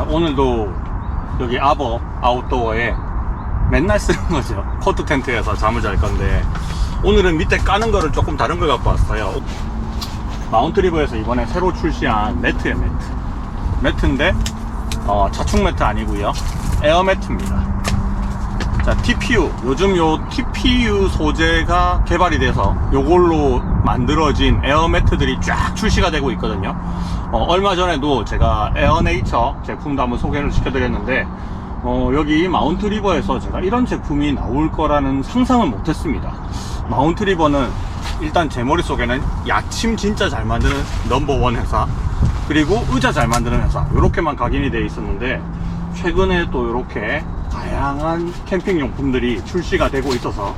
자, 오늘도 여기 아버 아웃도어에 맨날 쓰는 거죠. 코트 텐트에서 잠을 잘 건데, 오늘은 밑에 까는 거를 조금 다른 걸 갖고 왔어요. 마운트리버에서 이번에 새로 출시한 매트예요. 매트인데 자충 매트 아니고요, 에어 매트입니다. 자, TPU, 요즘 요 TPU 소재가 개발이 돼서 요걸로 만들어진 에어 매트들이 쫙 출시가 되고 있거든요. 얼마 전에도 제가 에어네이처 제품도 한번 소개를 시켜드렸는데, 여기 마운트리버에서 제가 이런 제품이 나올 거라는 상상은 못했습니다. 마운트리버는 일단 제 머릿속에는 야침 진짜 잘 만드는 넘버원 회사, 그리고 의자 잘 만드는 회사, 요렇게만 각인이 되어 있었는데, 최근에 또 이렇게 다양한 캠핑 용품들이 출시가 되고 있어서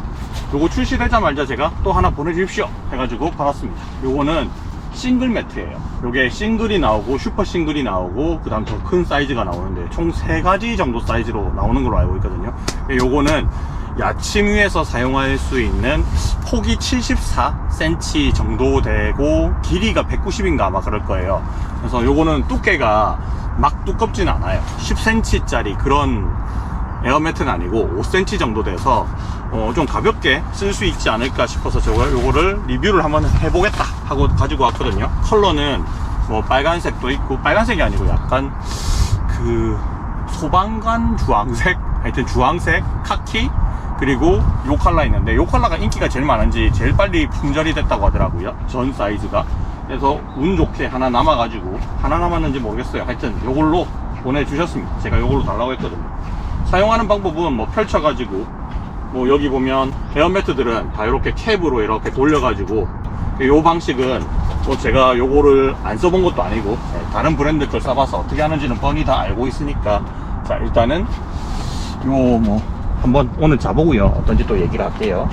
요거 출시되자마자 제가 또 하나 보내주십시오 해가지고 받았습니다. 요거는 싱글 매트예요. 요게 싱글이 나오고 슈퍼 싱글이 나오고 그 다음 더 큰 사이즈가 나오는데 총 3가지 정도 사이즈로 나오는 걸로 알고 있거든요. 요거는 야침 위에서 사용할 수 있는 폭이 74cm 정도 되고 길이가 190인가 아마 그럴 거예요. 그래서 요거는 두께가 막 두껍진 않아요. 10cm짜리 그런 에어매트는 아니고 5cm 정도 돼서 좀 가볍게 쓸 수 있지 않을까 싶어서 제가 요거를 리뷰를 한번 해보겠다 하고 가지고 왔거든요. 컬러는 뭐 빨간색도 있고, 빨간색이 아니고 약간 그 소방관 주황색, 하여튼 주황색, 카키, 그리고 요 컬러 있는데, 요 컬러가 인기가 제일 많은지 제일 빨리 품절이 됐다고 하더라고요, 전 사이즈가. 그래서 운 좋게 하나 남아가지고, 하나 남았는지 모르겠어요. 하여튼 요걸로 보내주셨습니다. 제가 요걸로 달라고 했거든요. 사용하는 방법은 뭐 펼쳐가지고, 뭐 여기 보면 에어매트들은 다 이렇게 캡으로 이렇게 돌려가지고, 요 방식은 뭐 제가 요거를 안 써본 것도 아니고 다른 브랜드 걸 써봐서 어떻게 하는지는 뻔히 다 알고 있으니까, 자, 일단은 요 뭐 한번 오늘 자보고요, 어떤지 또 얘기를 할게요.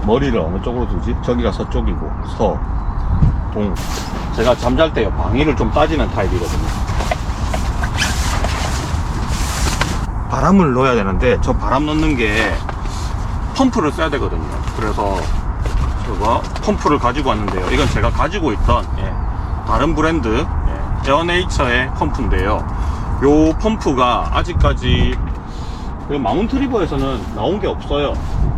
머리를 어느 쪽으로 두지? 저기가 서쪽이고, 서, 동. 제가 잠잘 때요, 방위를 좀 따지는 타입이거든요. 바람을 넣어야 되는데, 저 바람 넣는 게 펌프를 써야 되거든요. 그래서 제가 펌프를 가지고 왔는데요, 이건 제가 가지고 있던 다른 브랜드 에어네이처의 펌프인데요, 요 펌프가 아직까지 마운트리버에서는 나온 게 없어요.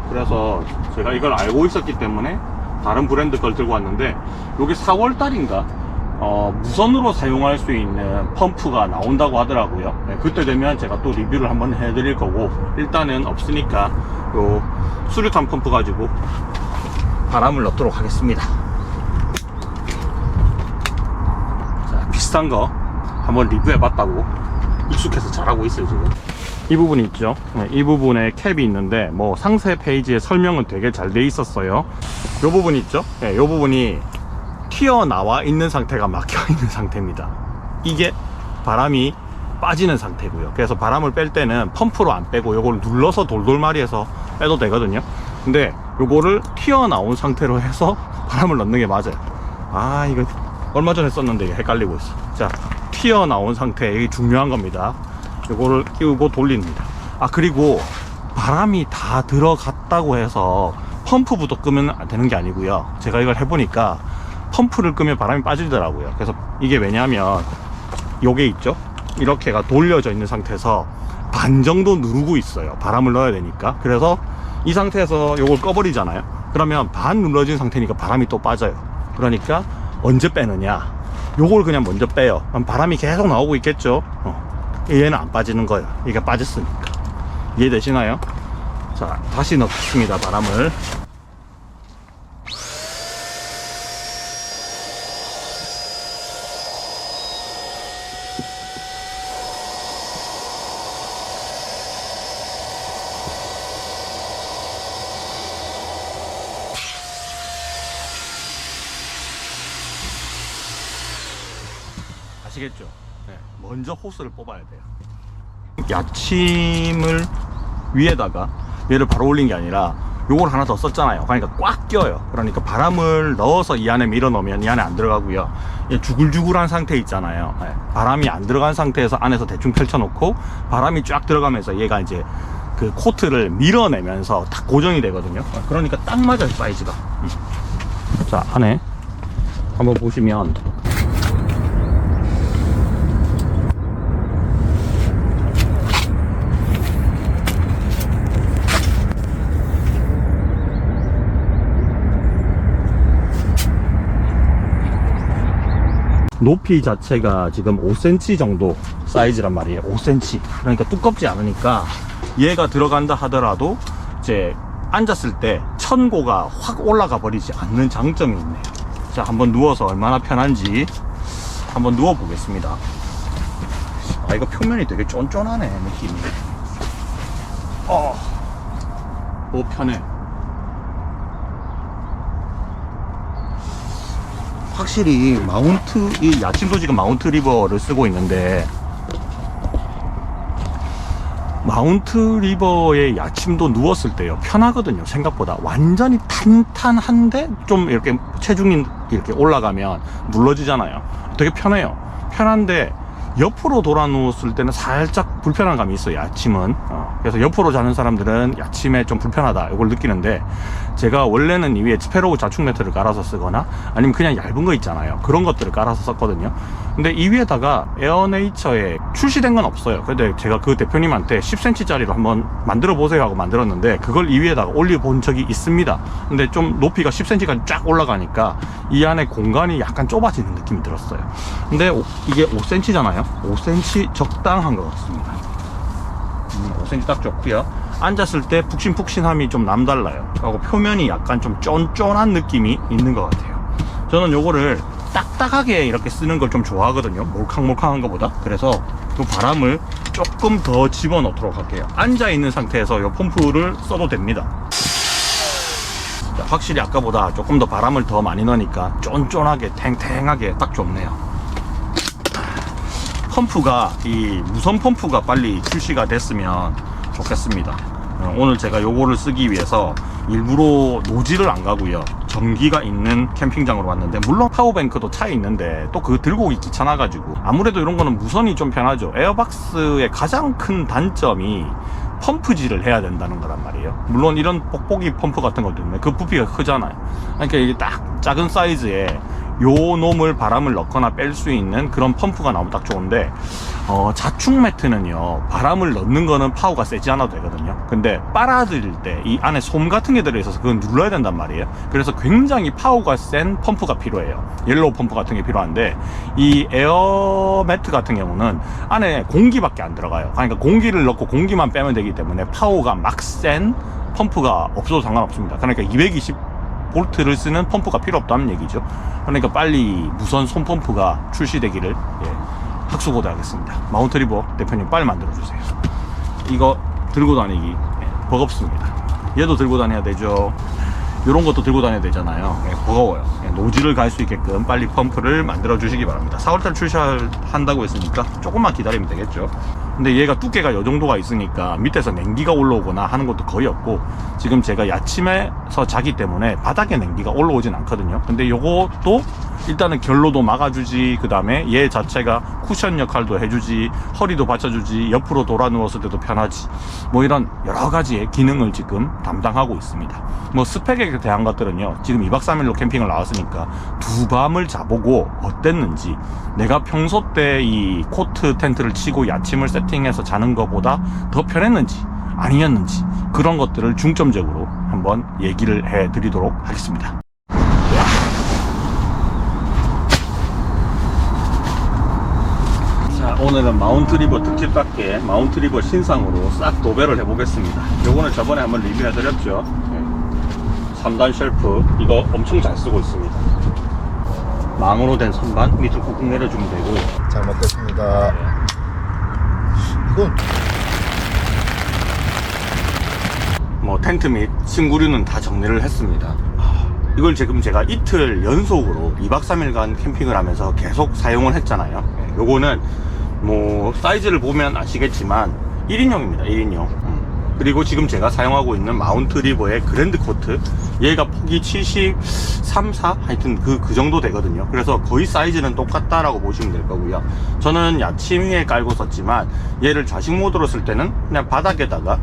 그래서 제가 이걸 알고 있었기 때문에 다른 브랜드 걸 들고 왔는데, 요게 4월달인가 무선으로 사용할 수 있는 펌프가 나온다고 하더라고요. 그때 되면 제가 또 리뷰를 한번 해드릴 거고, 일단은 없으니까 요 수류탄 펌프 가지고 바람을 넣도록 하겠습니다. 자, 비슷한 거 한번 리뷰해봤다고 익숙해서 잘하고 있어요. 지금 이 부분이 있죠. 이 부분에 캡이 있는데, 뭐 상세 페이지에 설명은 되게 잘 돼 있었어요. 이 부분이 있죠. 이 부분이 튀어나와 있는 상태가 막혀 있는 상태입니다. 이게 바람이 빠지는 상태고요. 그래서 바람을 뺄 때는 펌프로 안 빼고 요걸 눌러서 돌돌마리해서 빼도 되거든요. 근데 요거를 튀어나온 상태로 해서 바람을 넣는 게 맞아요. 아, 이거 얼마 전에 썼는데 이게 헷갈리고 있어. 자, 튀어나온 상태, 이게 중요한 겁니다. 요거를 끼우고 돌립니다. 아, 그리고 바람이 다 들어갔다고 해서 펌프부터 끄면 안 되는 게 아니고요, 제가 이걸 해보니까 펌프를 끄면 바람이 빠지더라고요. 그래서 이게 왜냐면 요게 있죠, 이렇게가 돌려져 있는 상태에서 반 정도 누르고 있어요, 바람을 넣어야 되니까. 그래서 이 상태에서 요걸 꺼버리잖아요. 그러면 반 눌러진 상태니까 바람이 또 빠져요. 그러니까 언제 빼느냐, 요걸 그냥 먼저 빼요. 그럼 바람이 계속 나오고 있겠죠. 얘는 안 빠지는 거예요, 이게 빠졌으니까. 이해되시나요? 자, 다시 넣겠습니다, 바람을. 아시겠죠? 먼저 호스를 뽑아야 돼요. 야침을 위에다가 얘를 바로 올린 게 아니라 요걸 하나 더 썼잖아요. 그러니까 꽉 껴요. 그러니까 바람을 넣어서 이 안에 밀어 넣으면 이 안에 안 들어가고요. 주글주글한 상태 있잖아요. 바람이 안 들어간 상태에서 안에서 대충 펼쳐놓고 바람이 쫙 들어가면서 얘가 이제 그 코트를 밀어내면서 딱 고정이 되거든요. 그러니까 딱 맞아요, 사이즈가. 자, 안에 한번 보시면 높이 자체가 지금 5cm 정도 사이즈란 말이에요. 5cm. 그러니까 두껍지 않으니까 얘가 들어간다 하더라도 이제 앉았을 때 천고가 확 올라가 버리지 않는 장점이 있네요. 자, 한번 누워서 얼마나 편한지 한번 누워 보겠습니다. 아, 이거 표면이 되게 쫀쫀하네, 느낌이. 오, 편해. 확실히 이 야침도 지금 마운트 리버를 쓰고 있는데, 마운트 리버의 야침도 누웠을 때요, 편하거든요. 생각보다 완전히 탄탄한데 좀 이렇게 체중이 이렇게 올라가면 물러지잖아요. 되게 편해요. 편한데 옆으로 돌아 누웠을 때는 살짝 불편한 감이 있어요, 야침은. 그래서 옆으로 자는 사람들은 야침에 좀 불편하다 이걸 느끼는데, 제가 원래는 이 위에 스페로우 자축 매트를 깔아서 쓰거나 아니면 그냥 얇은 거 있잖아요, 그런 것들을 깔아서 썼거든요. 근데 이 위에다가 에어네이처에 출시된 건 없어요. 근데 제가 그 대표님한테 10cm 짜리로 한번 만들어 보세요 하고 만들었는데, 그걸 이 위에다가 올려본 적이 있습니다. 근데 좀 높이가 10cm까지 쫙 올라가니까 이 안에 공간이 약간 좁아지는 느낌이 들었어요. 근데 이게 5cm잖아요 5cm 적당한 것 같습니다. 5cm 딱 좋고요. 앉았을 때 푹신푹신함이 좀 남달라요. 하고 표면이 약간 좀 쫀쫀한 느낌이 있는 것 같아요. 저는 요거를 딱딱하게 이렇게 쓰는 걸 좀 좋아하거든요, 몰캉몰캉한 것보다. 그래서 그 바람을 조금 더 집어넣도록 할게요. 앉아있는 상태에서 요 펌프를 써도 됩니다. 자, 확실히 아까보다 조금 더 바람을 더 많이 넣으니까 쫀쫀하게 탱탱하게 딱 좋네요. 펌프가 이 무선 펌프가 빨리 출시가 됐으면 좋겠습니다. 오늘 제가 요거를 쓰기 위해서 일부러 노지를 안 가고요, 전기가 있는 캠핑장으로 왔는데, 물론 파워뱅크도 차에 있는데 또 그거 들고 오기 귀찮아 가지고, 아무래도 이런 거는 무선이 좀 편하죠. 에어박스의 가장 큰 단점이 펌프질을 해야 된다는 거란 말이에요. 물론 이런 뽁뽁이 펌프 같은 것도 있는데 그 부피가 크잖아요. 그러니까 이게 딱 작은 사이즈에 요 놈을 바람을 넣거나 뺄 수 있는 그런 펌프가 나오면 딱 좋은데, 자축 매트는요, 바람을 넣는 거는 파워가 세지 않아도 되거든요. 근데 빨아들일 때 이 안에 솜 같은 게 들어있어서 그건 눌러야 된단 말이에요. 그래서 굉장히 파워가 센 펌프가 필요해요. 옐로우 펌프 같은 게 필요한데, 이 에어 매트 같은 경우는 안에 공기밖에 안 들어가요. 그러니까 공기를 넣고 공기만 빼면 되기 때문에 파워가 막 센 펌프가 없어도 상관없습니다. 그러니까 220볼트를 쓰는 펌프가 필요 없다는 얘기죠. 그러니까 빨리 무선 손펌프가 출시되기를 학수고대하겠습니다. 마운트 리버 대표님 빨리 만들어주세요. 이거 들고 다니기 버겁습니다. 얘도 들고 다녀야 되죠. 이런 것도 들고 다녀야 되잖아요. 버거워요. 노지를 갈 수 있게끔 빨리 펌프를 만들어 주시기 바랍니다. 4월달 출시한다고 했으니까 조금만 기다리면 되겠죠. 근데 얘가 두께가 이 정도가 있으니까 밑에서 냉기가 올라오거나 하는 것도 거의 없고, 지금 제가 야침에서 자기 때문에 바닥에 냉기가 올라오진 않거든요. 근데 요것도 일단은 결로도 막아주지, 그 다음에 얘 자체가 쿠션 역할도 해주지, 허리도 받쳐주지, 옆으로 돌아 누웠을 때도 편하지, 뭐 이런 여러 가지의 기능을 지금 담당하고 있습니다. 뭐 스펙에 대한 것들은요, 지금 2박 3일로 캠핑을 나왔으니까 두 밤을 자보고 어땠는지, 내가 평소 때 이 코트 텐트를 치고 야침을 세팅해서 자는 것보다 더 편했는지 아니었는지, 그런 것들을 중점적으로 한번 얘기를 해 드리도록 하겠습니다. 자, 오늘은 마운트 리버 특집답게 마운트 리버 신상으로 싹 도배를 해보겠습니다. 요거는 저번에 한번 리뷰해 드렸죠. 3단 쉘프, 이거 엄청 잘 쓰고 있습니다. 망으로 된 선반 밑으로 꾹꾹 내려주면 되고. 잘 먹겠습니다. 이건 뭐 텐트 및 침구류는 다 정리를 했습니다. 이걸 지금 제가 이틀 연속으로 2박 3일간 캠핑을 하면서 계속 사용을 했잖아요. 요거는 뭐 사이즈를 보면 아시겠지만 1인용입니다. 1인용. 그리고 지금 제가 사용하고 있는 마운트 리버의 그랜드 코트, 얘가 폭이 73, 4 하여튼 그 정도 되거든요. 그래서 거의 사이즈는 똑같다라고 보시면 될 거고요. 저는 야침 위에 깔고 썼지만 얘를 좌식 모드로 쓸 때는 그냥 바닥에다가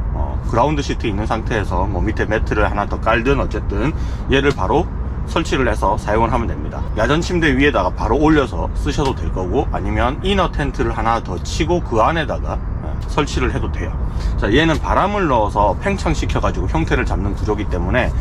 그라운드 시트 있는 상태에서 뭐 밑에 매트를 하나 더 깔든 어쨌든 얘를 바로 설치를 해서 사용을 하면 됩니다. 야전 침대 위에다가 바로 올려서 쓰셔도 될 거고, 아니면 이너 텐트를 하나 더 치고 그 안에다가 설치를 해도 돼요. 자, 얘는 바람을 넣어서 팽창시켜 가지고 형태를 잡는 구조기 때문에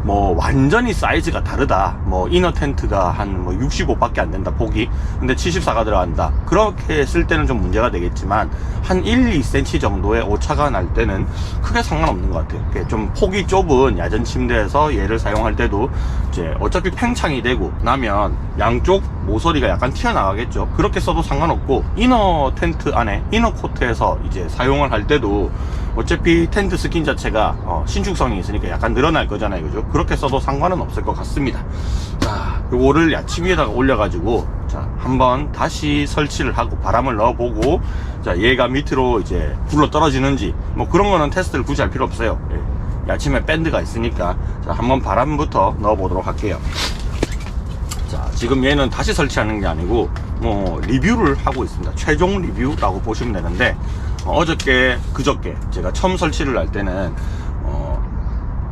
뭐 완전히 사이즈가 다르다, 뭐 이너 텐트가 한 뭐 65밖에 안 된다 폭이, 근데 74가 들어간다, 그렇게 했을 때는 좀 문제가 되겠지만 한 1-2cm 정도의 오차가 날 때는 크게 상관없는 것 같아요. 좀 폭이 좁은 야전 침대에서 얘를 사용할 때도 이제 어차피 팽창이 되고 나면 양쪽 모서리가 약간 튀어나가겠죠. 그렇게 써도 상관없고, 이너 텐트 안에 이너 코트에서 이제 사용을 할 때도 어차피 텐트 스킨 자체가 신축성이 있으니까 약간 늘어날 거잖아요, 그죠? 그렇게 써도 상관은 없을 것 같습니다. 자, 요거를 야침 위에다가 올려가지고, 자, 한번 다시 설치를 하고 바람을 넣어보고, 자, 얘가 밑으로 이제 굴러 떨어지는지 뭐 그런 거는 테스트를 굳이 할 필요 없어요. 예. 야침에 밴드가 있으니까. 자, 한번 바람부터 넣어보도록 할게요. 자, 지금 얘는 다시 설치하는 게 아니고 뭐 리뷰를 하고 있습니다. 최종 리뷰라고 보시면 되는데, 어저께 그저께 제가 처음 설치를 할 때는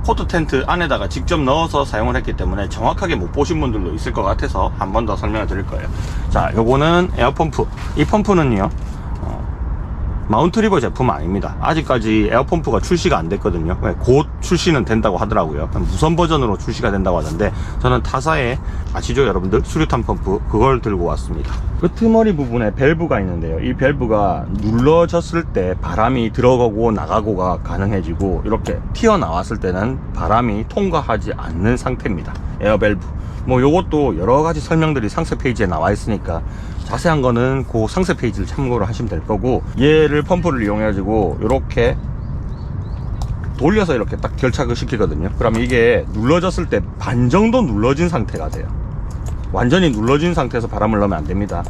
코트 텐트 안에다가 직접 넣어서 사용을 했기 때문에 정확하게 못 보신 분들도 있을 것 같아서 한 번 더 설명을 드릴 거예요. 자, 요거는 에어펌프. 이 펌프는요, 마운트리버 제품 아닙니다. 아직까지 에어펌프가 출시가 안 됐거든요. 곧 출시는 된다고 하더라고요. 무선 버전으로 출시가 된다고 하던데, 저는 타사의, 아시죠 여러분들? 수류탄 펌프, 그걸 들고 왔습니다. 끄트머리 부분에 밸브가 있는데요, 이 밸브가 눌러졌을 때 바람이 들어가고 나가고가 가능해지고, 이렇게 튀어나왔을 때는 바람이 통과하지 않는 상태입니다. 에어 밸브. 뭐 요것도 여러가지 설명들이 상세 페이지에 나와 있으니까 자세한 거는 그 상세 페이지를 참고를 하시면 될 거고, 얘를 펌프를 이용해 가지고 이렇게 돌려서 이렇게 딱 결착을 시키거든요. 그러면 이게 눌러졌을 때 반 정도 눌러진 상태가 돼요. 완전히 눌러진 상태에서 바람을 넣으면 안 됩니다.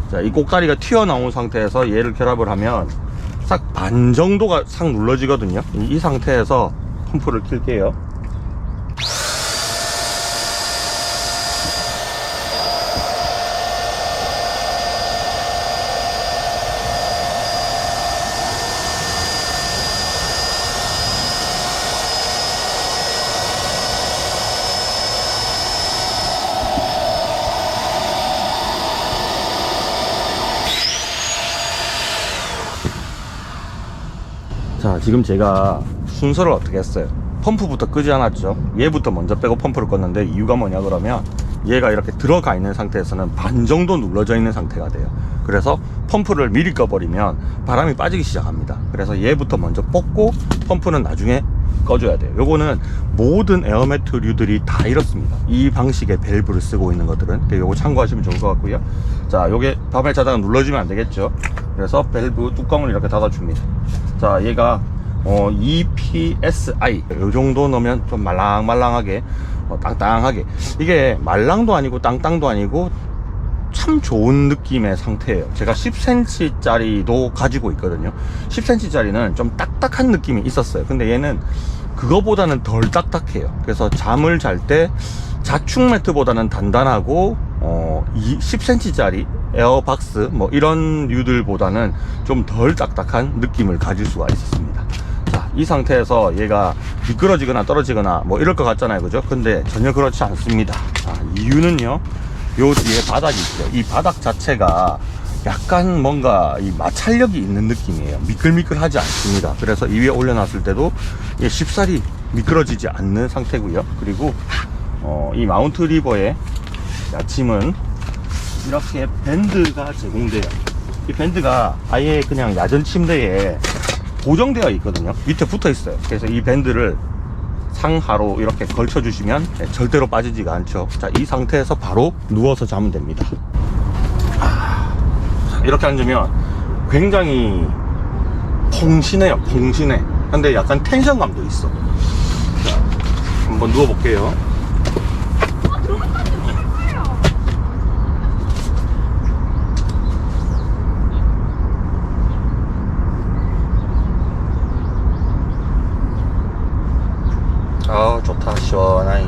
자, 이 꼭다리가 튀어나온 상태에서 얘를 결합을 하면 싹 반 정도가 싹 눌러지거든요. 이 상태에서 펌프를 킬게요. 자, 지금 제가 순서를 어떻게 했어요? 펌프부터 끄지 않았죠. 얘부터 먼저 빼고 펌프를 껐는데, 이유가 뭐냐 그러면 얘가 이렇게 들어가 있는 상태에서는 반 정도 눌러져 있는 상태가 돼요. 그래서 펌프를 미리 꺼버리면 바람이 빠지기 시작합니다. 그래서 얘부터 먼저 뽑고 펌프는 나중에 꺼줘야 돼요. 요거는 모든 에어매트류들이 다 이렇습니다. 이 방식의 밸브를 쓰고 있는 것들은. 요거 참고하시면 좋을 것 같고요. 자, 요게 바벨 차다가 눌러지면 안 되겠죠. 그래서 밸브 뚜껑을 이렇게 닫아줍니다. 자, 얘가 EPSI 요 정도 넣으면 좀 말랑말랑하게, 땅땅하게, 이게 말랑도 아니고 땅땅도 아니고 참 좋은 느낌의 상태예요. 제가 10cm 짜리도 가지고 있거든요. 10cm 짜리는 좀 딱딱한 느낌이 있었어요. 근데 얘는 그거보다는 덜 딱딱해요. 그래서 잠을 잘 때 자축 매트보다는 단단하고, 10cm 짜리 에어박스 뭐 이런 류들보다는 좀 덜 딱딱한 느낌을 가질 수가 있었습니다. 자, 이 상태에서 얘가 미끄러지거나 떨어지거나 뭐 이럴 것 같잖아요, 그죠? 근데 전혀 그렇지 않습니다. 자, 이유는요, 요 뒤에 바닥이 있죠. 이 바닥 자체가 약간 뭔가 이 마찰력이 있는 느낌이에요. 미끌미끌하지 않습니다. 그래서 이 위에 올려놨을 때도 쉽사리 미끄러지지 않는 상태고요. 그리고 이 마운트 리버의 야침은 이렇게 밴드가 제공돼요. 이 밴드가 아예 그냥 야전 침대에 고정되어 있거든요. 밑에 붙어 있어요. 그래서 이 밴드를 상하로 이렇게 걸쳐 주시면 절대로 빠지지가 않죠. 자, 이 상태에서 바로 누워서 자면 됩니다. 이렇게 앉으면 굉장히 퐁신해요. 퐁신해. 근데 약간 텐션감도 있어. 자, 한번 누워볼게요. 아, 좋다. 시원하니.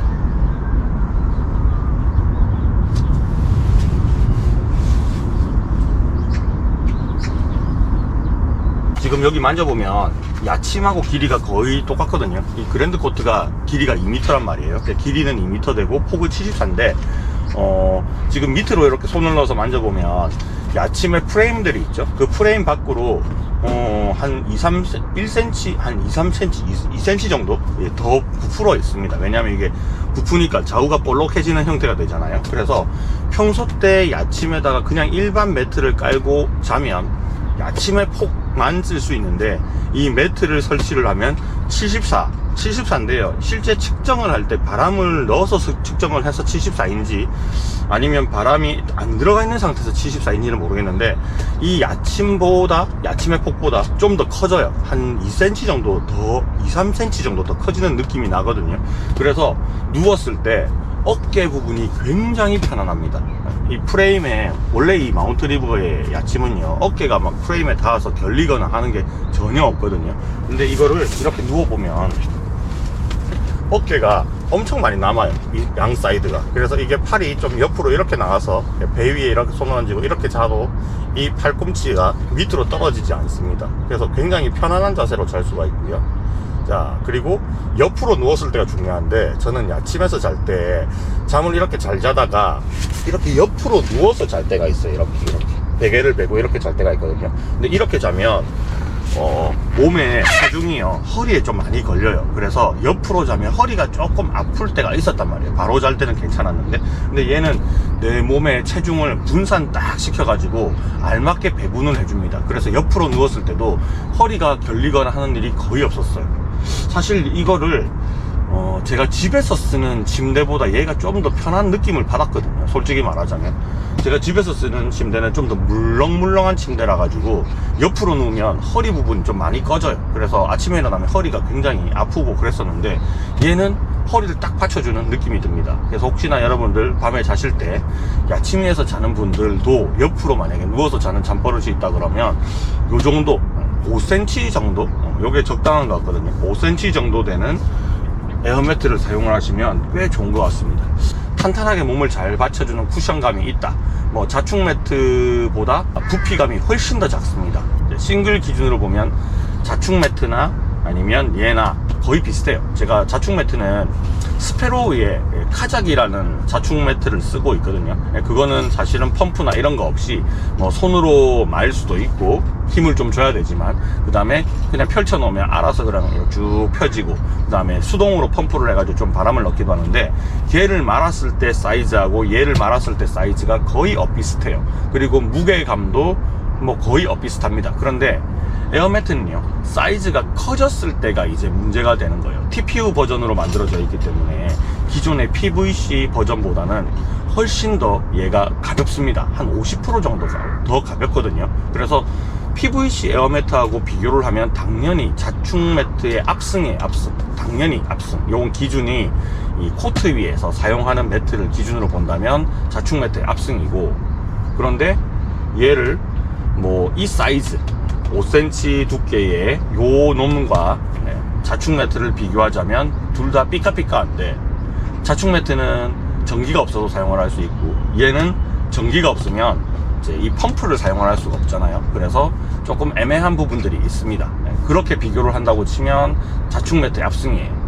지금 여기 만져보면 야침하고 길이가 거의 똑같거든요. 이 그랜드 코트가 길이가 2m란 말이에요. 길이는 2m 되고 폭은 74인데 지금 밑으로 이렇게 손을 넣어서 만져보면 야침의 프레임들이 있죠. 그 프레임 밖으로 한 1cm, 한 2cm, 2cm 정도 더 부풀어 있습니다. 왜냐하면 이게 부푸니까 좌우가 볼록해지는 형태가 되잖아요. 그래서 평소 때 야침에다가 그냥 일반 매트를 깔고 자면 야침의 폭만 쓸 수 있는데 이 매트를 설치를 하면 74인데요. 실제 측정을 할 때 바람을 넣어서 측정을 해서 74인지 아니면 바람이 안 들어가 있는 상태에서 74인지는 모르겠는데 이 야침의 폭보다 좀 더 커져요. 한 2cm 정도 더, 2, 3cm 정도 더 커지는 느낌이 나거든요. 그래서 누웠을 때 어깨 부분이 굉장히 편안합니다. 이 프레임에, 원래 이 마운트 리버의 야침은요, 어깨가 막 프레임에 닿아서 결리거나 하는 게 전혀 없거든요. 근데 이거를 이렇게 누워보면 어깨가 엄청 많이 남아요. 이 양 사이드가. 그래서 이게 팔이 좀 옆으로 이렇게 나가서 배 위에 이렇게 손을 얹고 이렇게 자도 이 팔꿈치가 밑으로 떨어지지 않습니다. 그래서 굉장히 편안한 자세로 잘 수가 있고요. 자, 그리고 옆으로 누웠을 때가 중요한데, 저는 야침에서 잘 때 잠을 이렇게 잘 자다가 이렇게 옆으로 누워서 잘 때가 있어요. 이렇게 베개를 베고 이렇게 잘 때가 있거든요. 근데 이렇게 자면 몸에 체중이요, 허리에 좀 많이 걸려요. 그래서 옆으로 자면 허리가 조금 아플 때가 있었단 말이에요. 바로 잘 때는 괜찮았는데, 근데 얘는 내 몸에 체중을 분산 딱 시켜가지고 알맞게 배분을 해줍니다. 그래서 옆으로 누웠을 때도 허리가 결리거나 하는 일이 거의 없었어요. 사실 이거를 제가 집에서 쓰는 침대보다 얘가 좀 더 편한 느낌을 받았거든요. 솔직히 말하자면 제가 집에서 쓰는 침대는 좀 더 물렁물렁한 침대라 가지고 옆으로 누우면 허리 부분이 좀 많이 꺼져요. 그래서 아침에 일어나면 허리가 굉장히 아프고 그랬었는데 얘는 허리를 딱 받쳐주는 느낌이 듭니다. 그래서 혹시나 여러분들 밤에 자실 때 야침에서 자는 분들도 옆으로 만약에 누워서 자는 잠버릇이 있다 그러면 요 정도 5cm 정도, 요게 적당한 것 같거든요. 5cm 정도 되는 에어매트를 사용을 하시면 꽤 좋은 것 같습니다. 탄탄하게 몸을 잘 받쳐주는 쿠션감이 있다. 뭐 자충 매트보다 부피감이 훨씬 더 작습니다. 싱글 기준으로 보면 자충 매트나 아니면 얘나 거의 비슷해요. 제가 자충 매트는 스페로우의 카작이라는 자충 매트를 쓰고 있거든요. 그거는 사실은 펌프나 이런 거 없이 뭐 손으로 말 수도 있고 힘을 좀 줘야 되지만, 그 다음에 그냥 펼쳐 놓으면 알아서 그냥 쭉 펴지고, 그 다음에 수동으로 펌프를 해가지고 좀 바람을 넣기도 하는데, 얘를 말았을 때 사이즈하고 얘를 말았을 때 사이즈가 거의 엇비슷해요. 그리고 무게감도 뭐 거의 엇비슷합니다. 그런데 에어매트는요, 사이즈가 커졌을 때가 이제 문제가 되는 거예요. TPU 버전으로 만들어져 있기 때문에 기존의 PVC 버전보다는 훨씬 더 얘가 가볍습니다. 한 50% 정도 더 가볍거든요. 그래서 PVC 에어매트하고 비교를 하면 당연히 자충 매트의 압승이에요. 압승. 당연히 압승. 요건 기준이 이 코트 위에서 사용하는 매트를 기준으로 본다면 자충 매트의 압승이고, 그런데 얘를 뭐 이 사이즈 5cm 두께의 요 놈과 자충 매트를 비교하자면 둘 다 삐까삐까한데, 자충 매트는 전기가 없어도 사용을 할 수 있고 얘는 전기가 없으면 이제 이 펌프를 사용을 할 수가 없잖아요. 그래서 조금 애매한 부분들이 있습니다. 그렇게 비교를 한다고 치면 자충 매트의 압승이에요.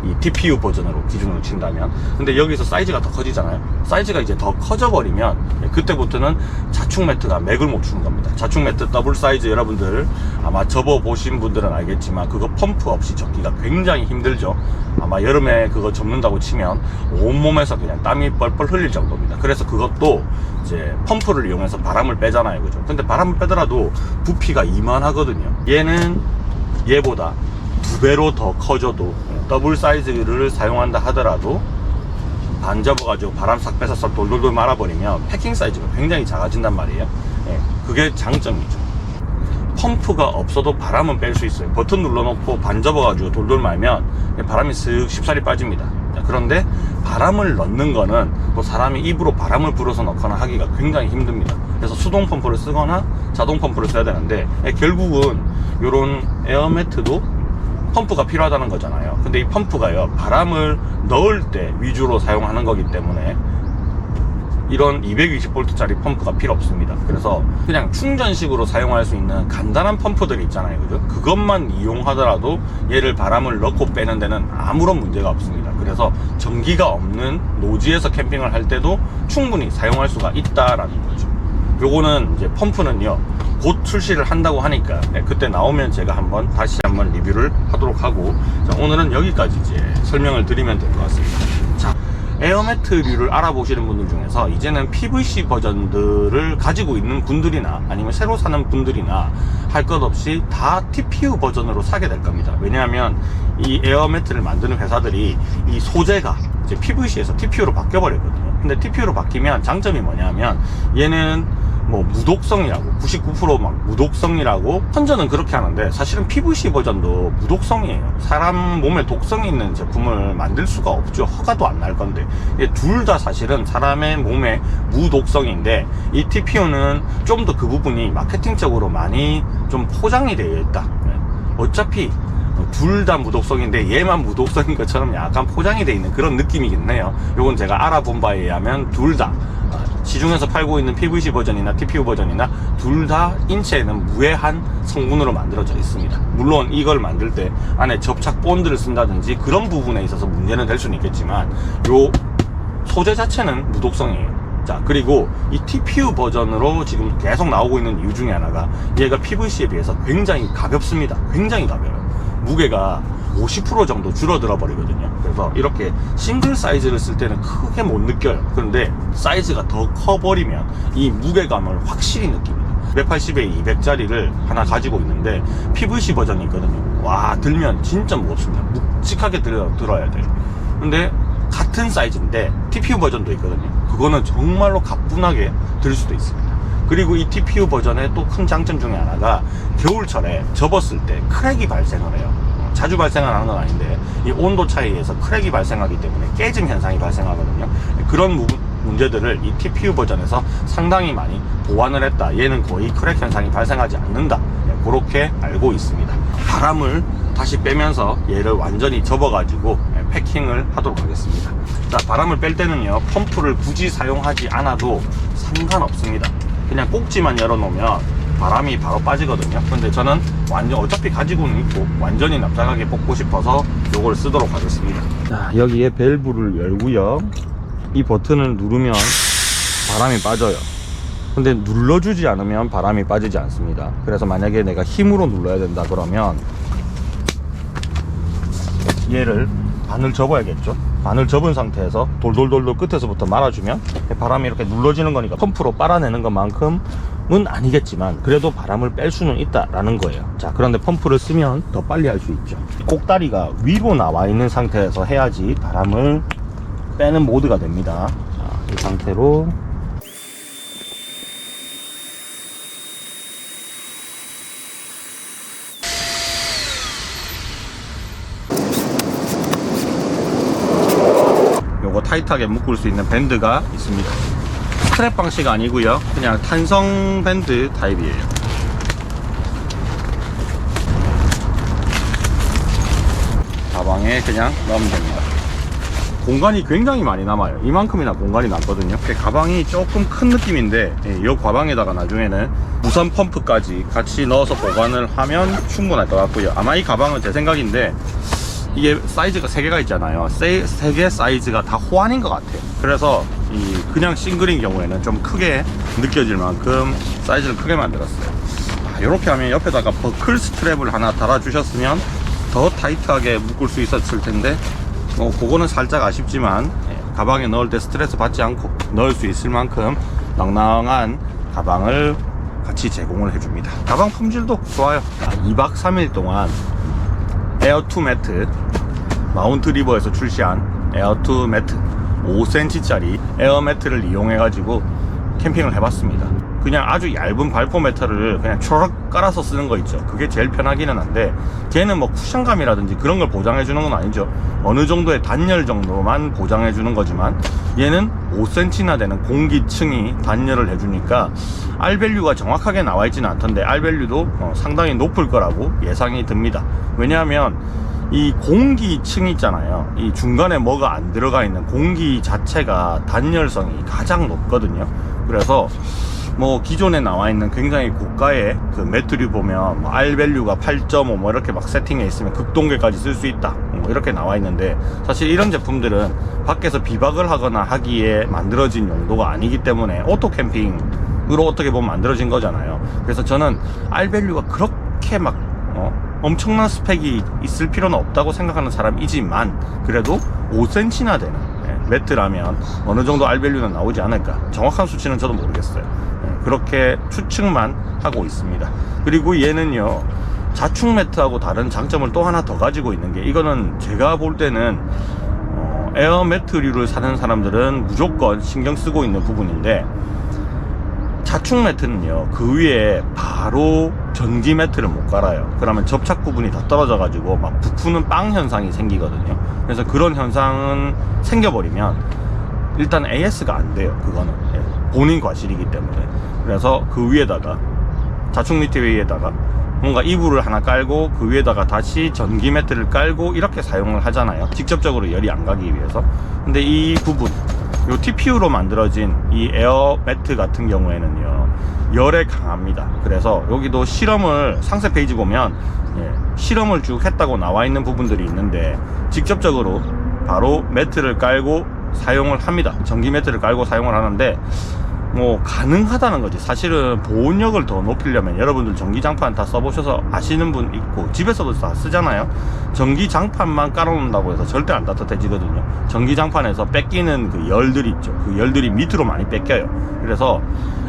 이 TPU 버전으로 기준으로 친다면. 근데 여기서 사이즈가 더 커지잖아요. 사이즈가 이제 더 커져 버리면 그때부터는 자충 매트가 맥을 못 추는 겁니다. 자충 매트 더블 사이즈, 여러분들 아마 접어 보신 분들은 알겠지만 그거 펌프 없이 접기가 굉장히 힘들죠. 아마 여름에 그거 접는다고 치면 온몸에서 그냥 땀이 뻘뻘 흘릴 정도입니다. 그래서 그것도 이제 펌프를 이용해서 바람을 빼잖아요, 그죠? 근데 바람을 빼더라도 부피가 이만하거든요. 얘는 얘보다 2배로 더 커져도, 더블 사이즈를 사용한다 하더라도 반 접어가지고 바람 싹 빼서 돌돌돌 말아버리면 패킹 사이즈가 굉장히 작아진단 말이에요. 그게 장점이죠. 펌프가 없어도 바람은 뺄 수 있어요. 버튼 눌러놓고 반 접어가지고 돌돌 말면 바람이 쓱 쉽사리 빠집니다. 그런데 바람을 넣는 거는 또 사람이 입으로 바람을 불어서 넣거나 하기가 굉장히 힘듭니다. 그래서 수동 펌프를 쓰거나 자동 펌프를 써야 되는데, 결국은 이런 에어매트도 펌프가 필요하다는 거잖아요. 근데 이 펌프가요, 바람을 넣을 때 위주로 사용하는 거기 때문에 이런 220V 짜리 펌프가 필요 없습니다. 그래서 그냥 충전식으로 사용할 수 있는 간단한 펌프들이 있잖아요, 그죠? 그것만 이용하더라도 얘를 바람을 넣고 빼는 데는 아무런 문제가 없습니다. 그래서 전기가 없는 노지에서 캠핑을 할 때도 충분히 사용할 수가 있다라는 거죠. 요거는 이제 펌프는요 곧 출시를 한다고 하니까 그때 나오면 제가 다시 한번 리뷰를 하도록 하고, 자, 오늘은 여기까지 이제 설명을 드리면 될 것 같습니다. 자, 에어매트류를 알아보시는 분들 중에서 이제는 PVC 버전들을 가지고 있는 분들이나 아니면 새로 사는 분들이나 할 것 없이 다 TPU 버전으로 사게 될 겁니다. 왜냐하면 이 에어매트를 만드는 회사들이 이 소재가 이제 PVC에서 TPU로 바뀌어 버렸거든요. 근데 TPU로 바뀌면 장점이 뭐냐면 얘는 뭐 무독성이라고 99%막 무독성이라고 선전은 그렇게 하는데, 사실은 PVC 버전도 무독성이에요. 사람 몸에 독성이 있는 제품을 만들 수가 없죠. 허가도 안 날 건데. 둘 다 사실은 사람의 몸에 무독성인데, 이 TPU는 좀 더 그 부분이 마케팅적으로 많이 좀 포장이 되어 있다. 어차피 둘 다 무독성인데 얘만 무독성인 것처럼 약간 포장이 되어 있는 그런 느낌이긴 해요. 요건 제가 알아본 바에 의하면 둘 다 시중에서 팔고 있는 PVC 버전이나 TPU 버전이나 둘 다 인체에는 무해한 성분으로 만들어져 있습니다. 물론 이걸 만들 때 안에 접착 본드를 쓴다든지 그런 부분에 있어서 문제는 될 수는 있겠지만 요 소재 자체는 무독성이에요. 자, 그리고 이 TPU 버전으로 지금 계속 나오고 있는 이유 중에 하나가 얘가 PVC에 비해서 굉장히 가볍습니다. 굉장히 가벼워요. 무게가 50% 정도 줄어들어 버리거든요. 그래서 이렇게 싱글 사이즈를 쓸 때는 크게 못 느껴요. 그런데 사이즈가 더 커 버리면 이 무게감을 확실히 느낍니다. 180에 200짜리를 하나 가지고 있는데 PVC 버전이 있거든요. 와, 들면 진짜 무겁습니다. 묵직하게 들어야 돼요. 근데 같은 사이즈인데 TPU 버전도 있거든요. 그거는 정말로 가뿐하게 들 수도 있습니다. 그리고 이 TPU 버전의 또 큰 장점 중에 하나가 겨울철에 접었을 때 크랙이 발생을 해요. 자주 발생하는 건 아닌데 이 온도 차이에서 크랙이 발생하기 때문에 깨짐 현상이 발생하거든요. 그런 문제들을 이 TPU 버전에서 상당히 많이 보완을 했다. 얘는 거의 크랙 현상이 발생하지 않는다. 그렇게 알고 있습니다. 바람을 다시 빼면서 얘를 완전히 접어가지고 패킹을 하도록 하겠습니다. 자, 바람을 뺄 때는요 펌프를 굳이 사용하지 않아도 상관없습니다. 그냥 꼭지만 열어놓으면 바람이 바로 빠지거든요. 근데 저는 어차피 가지고는 있고 완전히 납작하게 뽑고 싶어서 요걸 쓰도록 하겠습니다. 자, 여기에 밸브를 열고요, 이 버튼을 누르면 바람이 빠져요. 근데 눌러주지 않으면 바람이 빠지지 않습니다. 그래서 만약에 내가 힘으로 눌러야 된다 그러면 얘를 반을 접어야겠죠. 반을 접은 상태에서 돌돌돌돌 끝에서부터 말아주면 바람이 이렇게 눌러지는 거니까 펌프로 빨아내는 것만큼은 아니겠지만 그래도 바람을 뺄 수는 있다라는 거예요. 자, 그런데 펌프를 쓰면 더 빨리 할 수 있죠. 꼭다리가 위로 나와 있는 상태에서 해야지 바람을 빼는 모드가 됩니다. 자, 이 상태로 요거 타이트하게 묶을 수 있는 밴드가 있습니다. 스트랩 방식 아니고요, 그냥 탄성 밴드 타입이에요. 가방에 그냥 넣으면 됩니다. 공간이 굉장히 많이 남아요. 이만큼이나 공간이 남거든요. 가방이 조금 큰 느낌인데 이 가방에다가 나중에는 무선 펌프까지 같이 넣어서 보관을 하면 충분할 것 같고요. 아마 이 가방은 제 생각인데 이게 사이즈가 3개가 있잖아요. 3개 사이즈가 다 호환인 것 같아요. 그래서 이 그냥 싱글인 경우에는 좀 크게 느껴질 만큼 사이즈를 크게 만들었어요. 이렇게 하면 옆에다가 버클 스트랩을 하나 달아 주셨으면 더 타이트하게 묶을 수 있었을 텐데 그거는 살짝 아쉽지만 가방에 넣을 때 스트레스 받지 않고 넣을 수 있을 만큼 囊囊한 가방을 같이 제공을 해줍니다. 가방 품질도 좋아요. 2박 3일 동안 에어2 매트, 마운트 리버에서 출시한 에어2 매트 5cm짜리 에어 매트를 이용해 가지고 캠핑을 해봤습니다. 그냥 아주 얇은 발포 매트를 그냥 초록 깔아서 쓰는 거 있죠. 그게 제일 편하기는 한데 걔는 뭐 쿠션감이라든지 그런 걸 보장해 주는 건 아니죠. 어느 정도의 단열 정도만 보장해 주는 거지만 얘는 5cm나 되는 공기층이 단열을 해주니까 R밸류가 정확하게 나와 있지는 않던데 R밸류도 상당히 높을 거라고 예상이 듭니다. 왜냐하면 이 공기층 있잖아요. 이 중간에 뭐가 안 들어가 있는 공기 자체가 단열성이 가장 높거든요. 그래서 뭐 기존에 나와 있는 굉장히 고가의 그 매트류 보면 R밸류가 8.5 뭐 이렇게 막 세팅해 있으면 극동계까지 쓸 수 있다 뭐 이렇게 나와 있는데, 사실 이런 제품들은 밖에서 비박을 하거나 하기에 만들어진 용도가 아니기 때문에 오토 캠핑은 어떻게 보면 만들어진 거잖아요. 그래서 저는 R밸류가 그렇게 막 엄청난 스펙이 있을 필요는 없다고 생각하는 사람이지만 그래도 5cm나 되는 매트라면 어느 정도 R밸류는 나오지 않을까. 정확한 수치는 저도 모르겠어요. 그렇게 추측만 하고 있습니다. 그리고 얘는요, 자축 매트하고 다른 장점을 또 하나 더 가지고 있는 게, 이거는 제가 볼 때는 에어 매트류를 사는 사람들은 무조건 신경 쓰고 있는 부분인데, 자축 매트는요, 그 위에 바로 전기 매트를 못 갈아요. 그러면 접착 부분이 다 떨어져 가지고 막 부푸는 빵 현상이 생기거든요. 그래서 그런 현상은 생겨버리면 일단 AS가 안 돼요. 그거는 본인 과실이기 때문에. 그래서 그 위에다가, 자축 매트 위에다가 뭔가 이불을 하나 깔고 그 위에다가 다시 전기 매트를 깔고 이렇게 사용을 하잖아요. 직접적으로 열이 안 가기 위해서. 근데 이 부분, 요 TPU로 만들어진 이 에어 매트 같은 경우에는요, 열에 강합니다. 그래서 여기도 실험을, 상세 페이지 보면 실험을 쭉 했다고 나와 있는 부분들이 있는데, 직접적으로 바로 매트를 깔고 사용을 합니다. 전기 매트를 깔고 사용을 하는데, 뭐 가능하다는 거지. 사실은 보온력을 더 높이려면 여러분들 전기장판 다 써보셔서 아시는 분 있고, 집에서도 다 쓰잖아요. 전기장판만 깔아놓는다고 해서 절대 안 따뜻해지거든요. 전기장판에서 뺏기는 그 열들이 있죠. 그 열들이 밑으로 많이 뺏겨요. 그래서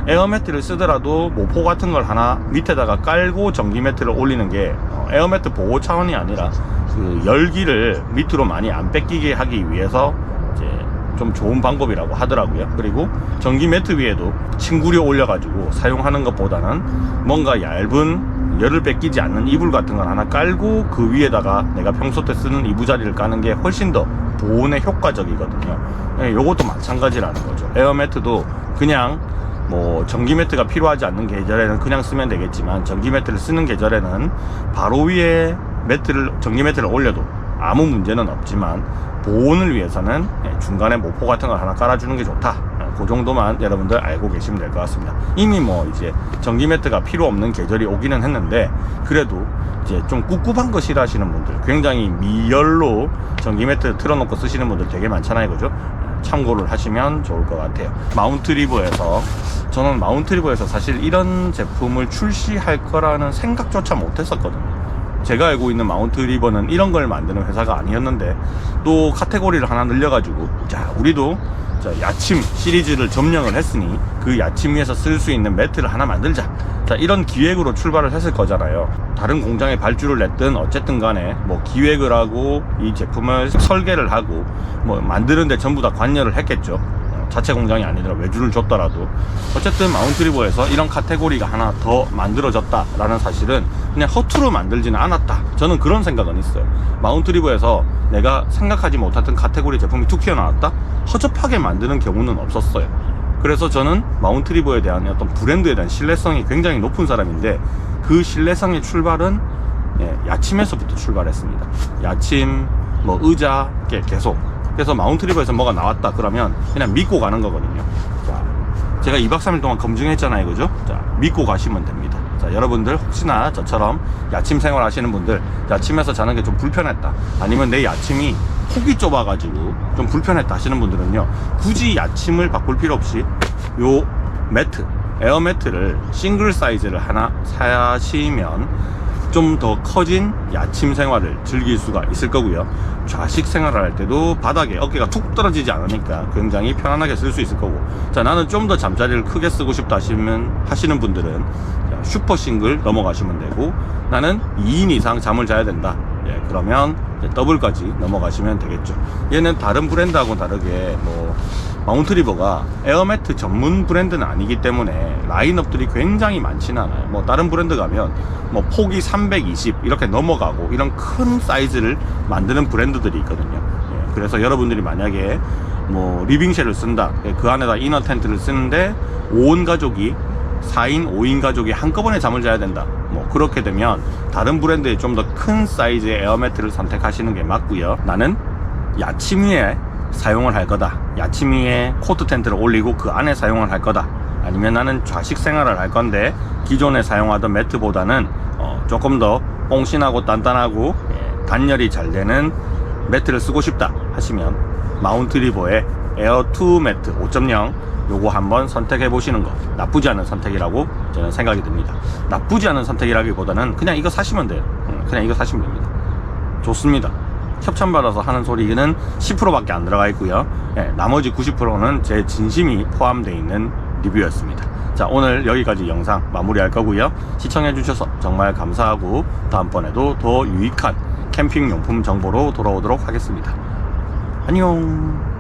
에어매트를 쓰더라도 모포 같은 걸 하나 밑에다가 깔고 전기 매트를 올리는 게 에어매트 보호 차원이 아니라 그 열기를 밑으로 많이 안 뺏기게 하기 위해서 이제 좀 좋은 방법이라고 하더라고요. 그리고 전기 매트 위에도 침구류 올려가지고 사용하는 것보다는 뭔가 얇은 열을 뺏기지 않는 이불 같은 걸 하나 깔고 그 위에다가 내가 평소 때 쓰는 이부자리를 까는 게 훨씬 더 보온에 효과적이거든요. 요것도 마찬가지라는 거죠. 에어 매트도 그냥 뭐 전기 매트가 필요하지 않는 계절에는 그냥 쓰면 되겠지만, 전기 매트를 쓰는 계절에는 바로 위에 전기 매트를 올려도 아무 문제는 없지만, 보온을 위해서는 중간에 모포 같은 걸 하나 깔아주는 게 좋다. 그 정도만 여러분들 알고 계시면 될 것 같습니다. 이미 뭐 이제 전기 매트가 필요 없는 계절이 오기는 했는데, 그래도 이제 좀 꿉꿉한 거 싫어하시는 분들, 굉장히 미열로 전기 매트 틀어놓고 쓰시는 분들 되게 많잖아요, 그죠? 참고를 하시면 좋을 것 같아요. 저는 마운트리버에서 사실 이런 제품을 출시할 거라는 생각조차 못 했었거든요. 제가 알고 있는 마운트리버는 이런 걸 만드는 회사가 아니었는데, 또 카테고리를 하나 늘려가지고, 자, 우리도 야침 시리즈를 점령을 했으니 그 야침 위에서 쓸 수 있는 매트를 하나 만들자. 자, 이런 기획으로 출발을 했을 거잖아요. 다른 공장에 발주를 냈든 어쨌든 간에 뭐 기획을 하고 이 제품을 설계를 하고 뭐 만드는데 전부 다 관여를 했겠죠. 자체 공장이 아니더라 외주를 줬더라도. 어쨌든 마운트리버에서 이런 카테고리가 하나 더 만들어졌다라는 사실은 그냥 허투루 만들지는 않았다. 저는 그런 생각은 있어요. 마운트리버에서 내가 생각하지 못했던 카테고리 제품이 툭 튀어나왔다? 허접하게 만드는 경우는 없었어요. 그래서 저는 마운트리버에 대한 어떤 브랜드에 대한 신뢰성이 굉장히 높은 사람인데, 그 신뢰성의 출발은 야침에서부터 출발했습니다. 야침, 뭐 의자, 계속. 그래서 마운트리버에서 뭐가 나왔다 그러면 그냥 믿고 가는 거거든요. 자, 제가 2박 3일 동안 검증했잖아요, 그죠? 자, 믿고 가시면 됩니다. 자, 여러분들 혹시나 저처럼 야침 생활 하시는 분들, 야침에서 자는 게 좀 불편했다, 아니면 내 야침이 폭이 좁아가지고 좀 불편했다 하시는 분들은요, 굳이 야침을 바꿀 필요 없이 요 매트, 에어 매트를 싱글 사이즈를 하나 사시면 좀 더 커진 야침 생활을 즐길 수가 있을 거고요. 좌식 생활을 할 때도 바닥에 어깨가 툭 떨어지지 않으니까 굉장히 편안하게 쓸 수 있을 거고. 자, 나는 좀 더 잠자리를 크게 쓰고 싶다 하시는 분들은 슈퍼 싱글 넘어가시면 되고, 나는 2인 이상 잠을 자야 된다, 그러면 더블까지 넘어가시면 되겠죠. 얘는 다른 브랜드하고는 다르게 뭐 마운트리버가 에어매트 전문 브랜드는 아니기 때문에 라인업들이 굉장히 많지는 않아요. 뭐 다른 브랜드 가면 뭐 폭이 320 이렇게 넘어가고 이런 큰 사이즈를 만드는 브랜드들이 있거든요. 그래서 여러분들이 만약에 뭐 리빙쉘을 쓴다, 그 안에다 이너 텐트를 쓰는데 5인 가족이 4인, 5인 가족이 한꺼번에 잠을 자야 된다, 뭐 그렇게 되면 다른 브랜드의 좀 더 큰 사이즈의 에어매트를 선택하시는 게 맞고요. 나는 야침 위에 사용을 할 거다, 야침 위에 코트 텐트를 올리고 그 안에 사용을 할 거다, 아니면 나는 좌식 생활을 할 건데 기존에 사용하던 매트보다는 조금 더 뽕신하고 단단하고 단열이 잘 되는 매트를 쓰고 싶다 하시면 마운트리버의 에어 2 매트 5.0 요거 한번 선택해 보시는 거 나쁘지 않은 선택이라고 저는 생각이 듭니다. 나쁘지 않은 선택이라기보다는 그냥 이거 사시면 돼요. 그냥 이거 사시면 됩니다. 좋습니다. 협찬받아서 하는 소리는 10%밖에 안 들어가 있고요. 예, 나머지 90%는 제 진심이 포함되어 있는 리뷰였습니다. 자, 오늘 여기까지 영상 마무리할 거고요. 시청해 주셔서 정말 감사하고 다음번에도 더 유익한 캠핑용품 정보로 돌아오도록 하겠습니다. 안녕.